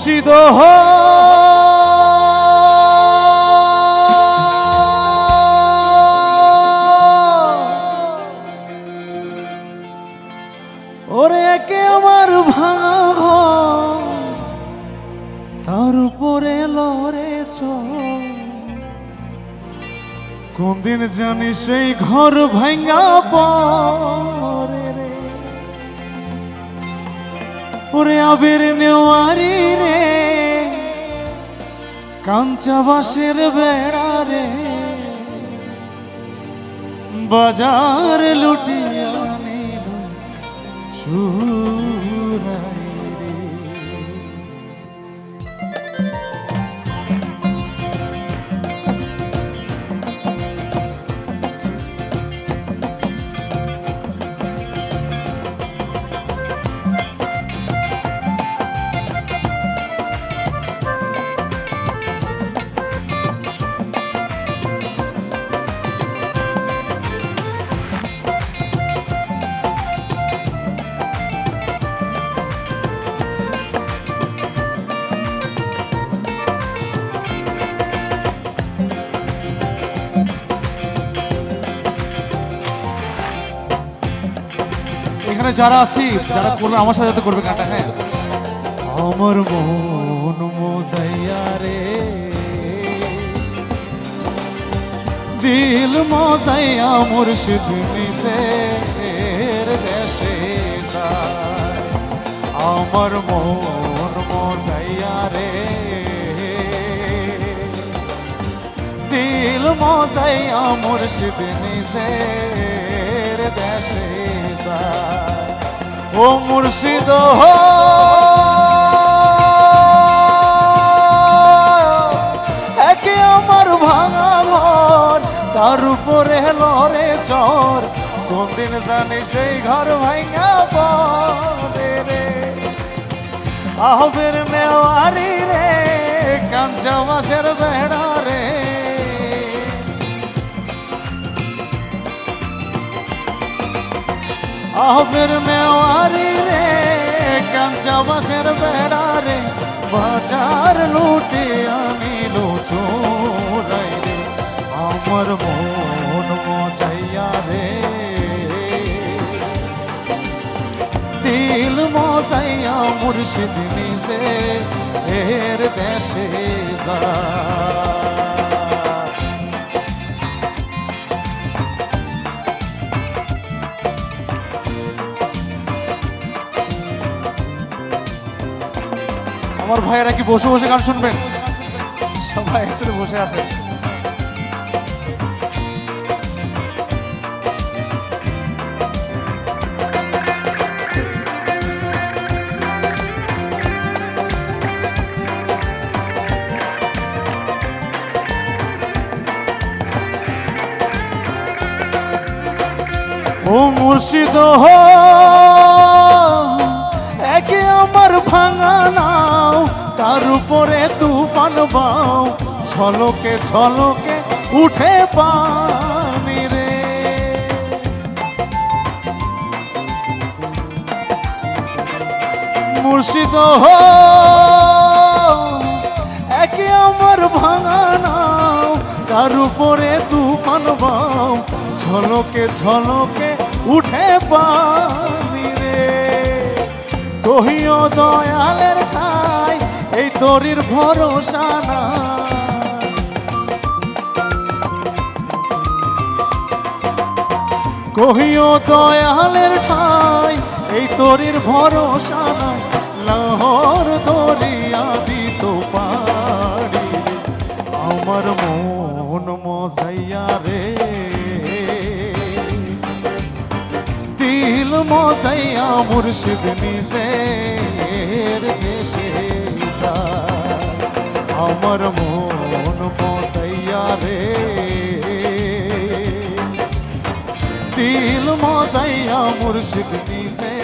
মুর্শিদ ওরে একে আমার ভাঙা ঘর তার উপরে লড়ে কোন দিন জানি সেই ঘর ভাঙা পরে রে ওরে আবির নেওয়ারি রে কাঞ্চা বাঁশের বেড়া রে বাজার লুটিয়া নিল চুরাই রে। এখানে যারা আছি যারা করবে আমার সাথে করবে গানটা। হ্যাঁ, আমার মন মজাইয়া রে দিল মজাইয়া মুর্শিদ নিসের দেশে যায়। আমার মন মজাইয়া রে দিল মজাইয়া মুর্শিদ নিসের দেশে যায়। ও মুর্শিদ একে আমার ভাঙা ঘর তার উপরে লড়ে চর কোন দিন জানি সেই ঘর ভাঙা পড়ে রে আহবের নেওয়ারি রে কাঞ্চা বাঁশের বেড়া রে আহবের নেওয়ারি রে কাঞ্চা বাঁশের বেড়া রে বাজার লুটে আনিল চোরাই রে আমার মন মজাইয়া রে দিল মজাইয়া মুর্শিদ নিজে এর দেশে যায়। আমার ভাইয়েরা কি বসে বসে গান শুনবেন? সবাই একসাথে বসে আছে। ও মুর্শিদ একে আমার ভাঙা নাও তার উপরে তুফান বাও ছলকে ছলকে উঠে পানি রে মুর্শিদ একে আমার ভাঙা নাও তার উপরে তুফান বাও ছলকে ছলকে উঠে পানি রে কহিও দয়ালের ঠাই এই তরির ভরসা না কহিও দয়ালের ঠাই এই তরির ভরসা না লাহোর দরিয়া দিত পারি আমার মন মজাইয়া রে দিল মজাইয়া মুর্শিদ নিজের দেশে যায়। আমার মন মজাইয়া রে দিল মজাইয়া মুর্শিদ নিজে